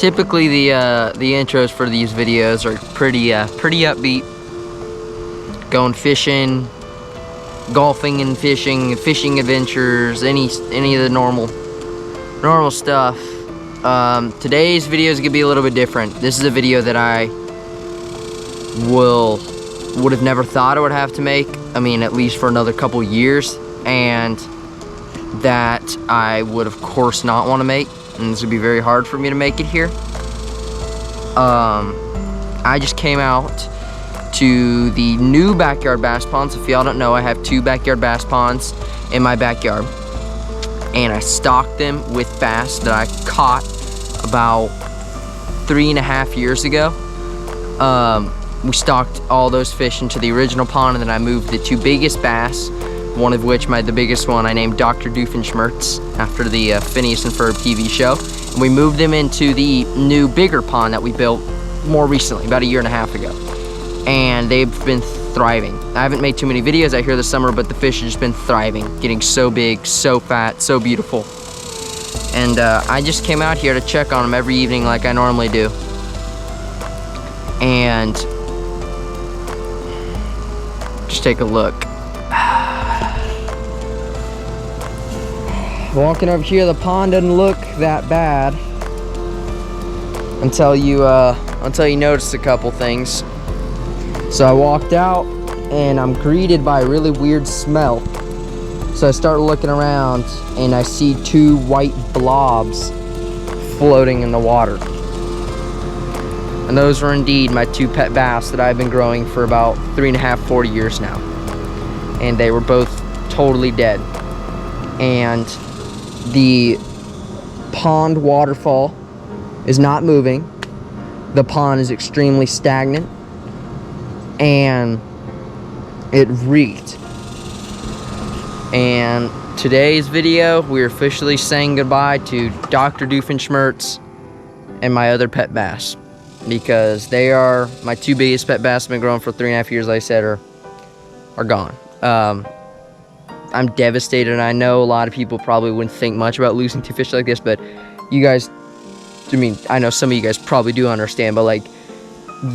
Typically the intros for these videos are pretty upbeat. Going fishing, golfing and fishing adventures, any of the normal stuff. Today's video is gonna be a little bit different. This is a video that I would have never thought I would have to make. I mean, at least for another couple years, and that I would of course not want to make, and this would be very hard for me to make it here. I just came out to the new backyard bass ponds. If y'all don't know, I have 2 backyard bass ponds in my backyard, and I stocked them with bass that I caught about 3.5 years ago. We stocked all those fish into the original pond, and then I moved the 2 biggest bass, one of which, the biggest one, I named Dr. Doof after the Phineas and Pherb TV show. And we moved them into the new bigger pond that we built more recently, about 1.5 years ago. And they've been thriving. I haven't made too many videos out here this summer, but the fish have just been thriving, getting so big, so fat, so beautiful. And I just came out here to check on them every evening like I normally do. And just take a look. Walking over here, the pond doesn't look that bad until you notice a couple things. So I walked out and I'm greeted by a really weird smell. So I start looking around and I see 2 white blobs floating in the water. And those were indeed my 2 pet bass that I've been growing for about 3.5-4 years now. And they were both totally dead. And the pond waterfall is not moving. The pond is extremely stagnant. And it reeked. And today's video, we're officially saying goodbye to Dr. Doofenshmirtz and my other pet bass, because they are my 2 biggest pet bass. I've been growing for 3.5 years, like I said, are gone. I'm devastated, and I know a lot of people probably wouldn't think much about losing 2 fish like this, but you guys, I mean, I know some of you guys probably do understand, but like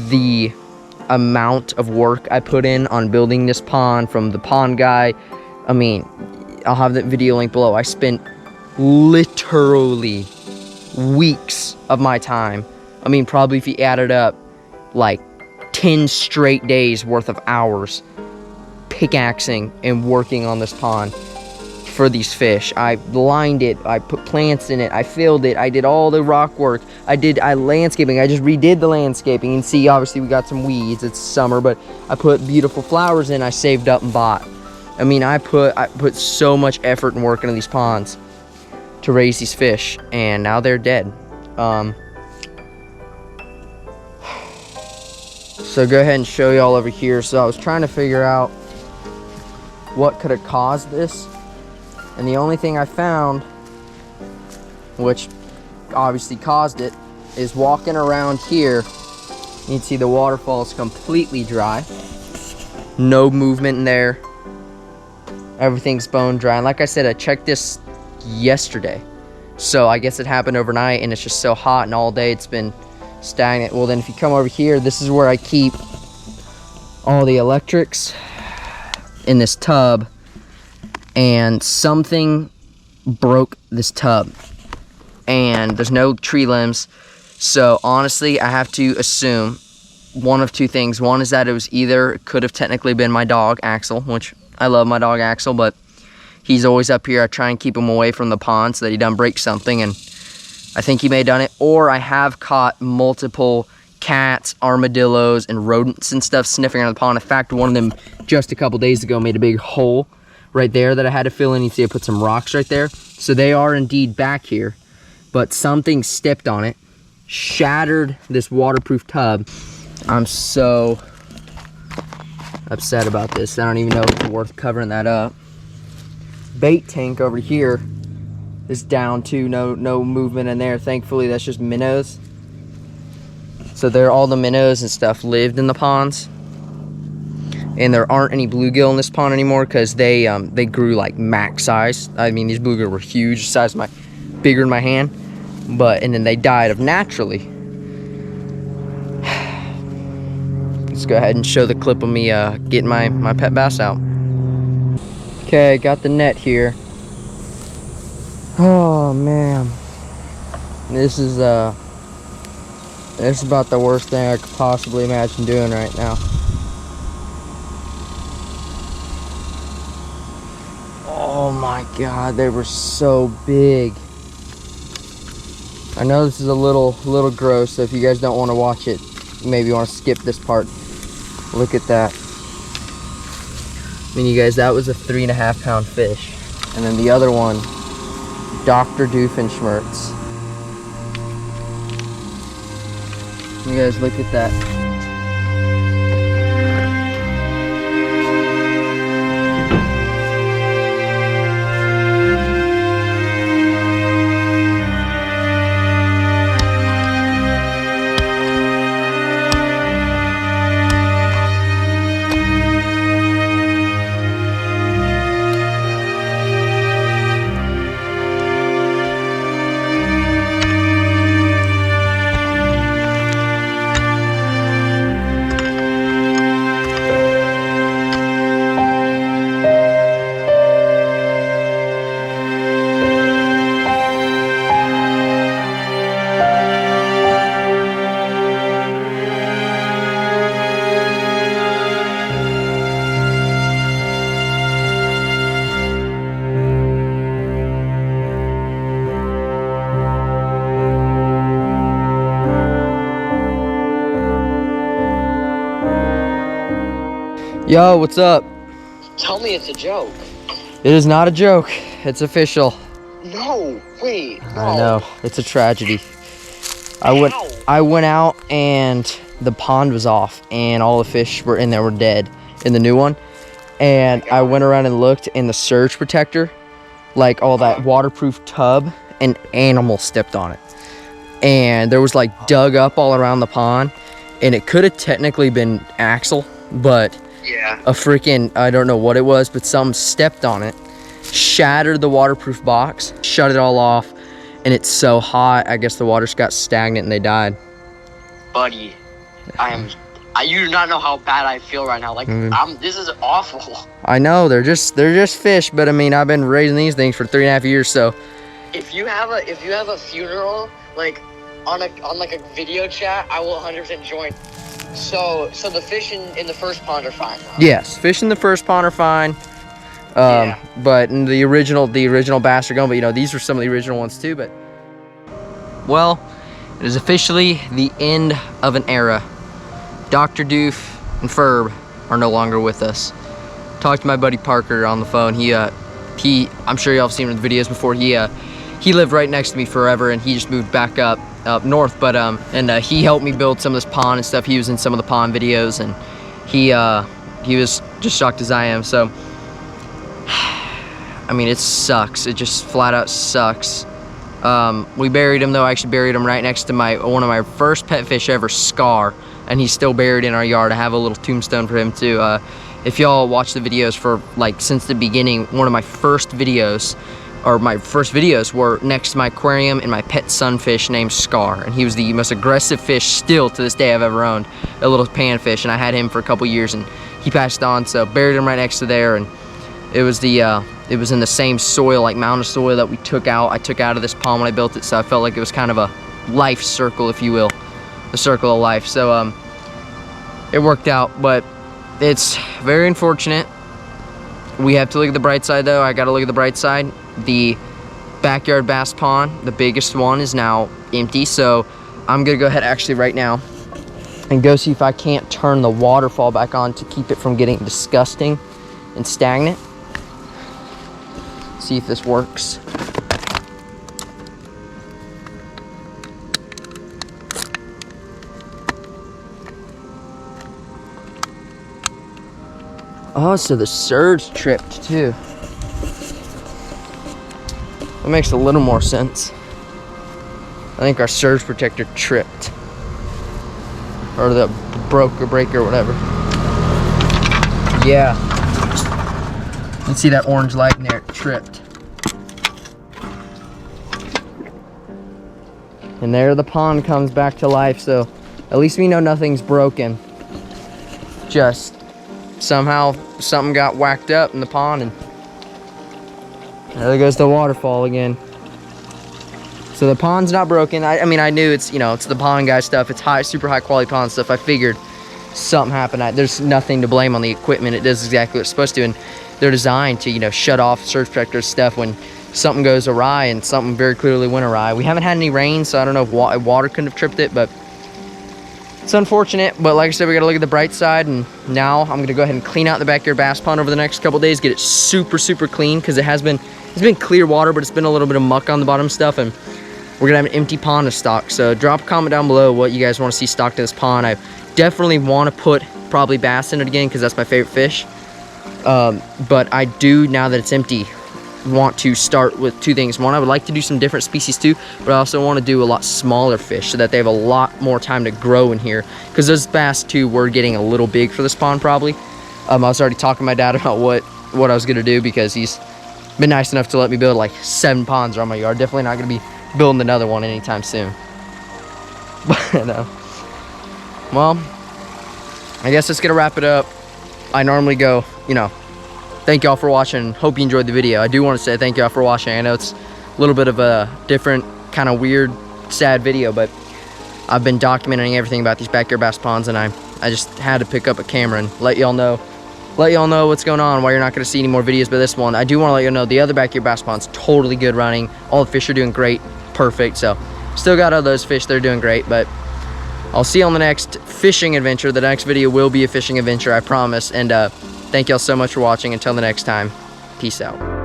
the amount of work I put in on building this pond from the pond guy, I mean, I'll have that video link below. I spent literally weeks of my time. I mean, probably if you added up, like 10 straight days worth of hours pickaxing and working on this pond for these fish. I lined it, I put plants in it, I filled it, I did all the rock work, I landscaping, I just redid the landscaping. And see, obviously we got some weeds, it's summer, but I put beautiful flowers in, I saved up and bought. I mean, I put so much effort and work into these ponds to raise these fish, and now they're dead. So go ahead and show y'all over here. So I was trying to figure out what could have caused this, and the only thing I found, which obviously caused it, is walking around here. You can see the waterfall is completely dry, no movement in there, everything's bone dry. And like I said, I checked this yesterday, so I guess it happened overnight, and it's just so hot, and all day it's been stagnant. Well, then if you come over here, this is where I keep all the electrics in this tub, and something broke this tub, and there's no tree limbs. So honestly, I have to assume one of 2 things. One is that it could have technically been my dog Axel, which I love my dog Axel, but he's always up here. I try and keep him away from the pond so that he doesn't break something, and I think he may have done it. Or I have caught multiple cats, armadillos, and rodents and stuff sniffing around the pond. In fact, one of them just a couple days ago made a big hole right there that I had to fill in. You see I put some rocks right there. So they are indeed back here, but something stepped on it, shattered this waterproof tub. I'm so upset about this. I don't even know if it's worth covering that up. Bait tank over here is down too. No movement in there. Thankfully, that's just minnows. So there, all the minnows and stuff lived in the ponds, and there aren't any bluegill in this pond anymore because they grew like max size. I mean, these bluegill were huge, bigger than my hand. and then they died of naturally. Let's go ahead and show the clip of me getting my pet bass out. Okay, got the net here. Oh man, this is about the worst thing I could possibly imagine doing right now. Oh my God, they were so big. I know this is a little gross, so if you guys don't want to watch it, maybe you want to skip this part. Look at that. I mean, you guys, that was a 3.5 pound fish. And then the other one, Dr. Doofenshmirtz. You guys, look at that. Yo, what's up? Tell me it's a joke. It is not a joke. It's official. No, wait. No. I know. It's a tragedy. I went out and the pond was off and all the fish were in there were dead in the new one. And I went around and looked in the surge protector, like all that waterproof tub, an animal stepped on it. And there was like dug up all around the pond, and it could have technically been Axel, but Yeah. a freaking, I don't know what it was, but some stepped on it, shattered the waterproof box, shut it all off, and it's so hot, I guess the water just got stagnant and they died. Buddy, you do not know how bad I feel right now. Like, this is awful. I know, they're just fish, but I mean, I've been raising these things for 3.5 years, so. If you have a funeral, like, on like a video chat, I will 100% join. So the fish in the first pond are fine now. Yes, fish in the first pond are fine. Yeah. But in the original bass are gone, but you know, these were some of the original ones too, but. Well, it is officially the end of an era. Dr. Doof and Pherb are no longer with us. Talked to my buddy Parker on the phone. I'm sure y'all have seen him in the videos before. He lived right next to me forever, and he just moved back up north. But he helped me build some of this pond and stuff. He was in some of the pond videos, and he was just shocked as I am. So, I mean, it sucks. It just flat out sucks. We buried him though. I actually buried him right next to one of my first pet fish ever, Scar, and he's still buried in our yard. I have a little tombstone for him too. If y'all watch the videos for like since the beginning, one of my first videos were next to my aquarium and my pet sunfish named Scar, and he was the most aggressive fish still to this day I've ever owned, a little panfish, and I had him for a couple years and he passed on, so buried him right next to there. And it was in the same soil, like mound of soil that I took out of this pond when I built it, so I felt like it was kind of a life circle, if you will, the circle of life. So it worked out, but it's very unfortunate. We have to look at the bright side though. I gotta look at the bright side. The backyard bass pond, the biggest one, is now empty, so I'm gonna go ahead actually right now and go see if I can't turn the waterfall back on to keep it from getting disgusting and stagnant. See if this works. Oh, so the surge tripped too. That makes a little more sense. I think our surge protector tripped. Or the breaker, whatever. Yeah. You can see that orange light in there, it tripped. And there the pond comes back to life, so at least we know nothing's broken. Just somehow something got whacked up in the pond, and there goes the waterfall again. So the pond's not broken. I mean, I knew it's, you know, it's the pond guy stuff. It's super high quality pond stuff. I figured something happened. There's nothing to blame on the equipment. It does exactly what it's supposed to, and they're designed to, you know, shut off surge protector stuff when something goes awry, and something very clearly went awry. We haven't had any rain, so I don't know if water couldn't have tripped it, but it's unfortunate. But like I said, we got to look at the bright side, and now I'm gonna go ahead and clean out the backyard bass pond over the next couple days, get it super clean, because it's been clear water, but it's been a little bit of muck on the bottom stuff, and we're gonna have an empty pond to stock. So drop a comment down below what you guys want to see stocked in this pond. I definitely want to put probably bass in it again, because that's my favorite fish. But I do, now that it's empty, want to start with two things. One, I would like to do some different species too, but I also want to do a lot smaller fish so that they have a lot more time to grow in here, because those bass too were getting a little big for this pond probably. I was already talking to my dad about what I was gonna do, because he's been nice enough to let me build like 7 ponds around my yard. Definitely not gonna be building another one anytime soon. But well, I guess that's gonna wrap it up. I normally go, you know, thank y'all for watching. Hope you enjoyed the video. I do want to say thank y'all for watching. I know it's a little bit of a different, kind of weird, sad video, but I've been documenting everything about these backyard bass ponds, and I just had to pick up a camera and let y'all know what's going on, why you're not going to see any more videos but this one. I do want to let you know the other backyard bass pond's totally good running. All the fish are doing great, perfect. So still got all those fish, they're doing great. But I'll see you on the next fishing adventure. The next video will be a fishing adventure, I promise. And thank y'all so much for watching. Until the next time, peace out.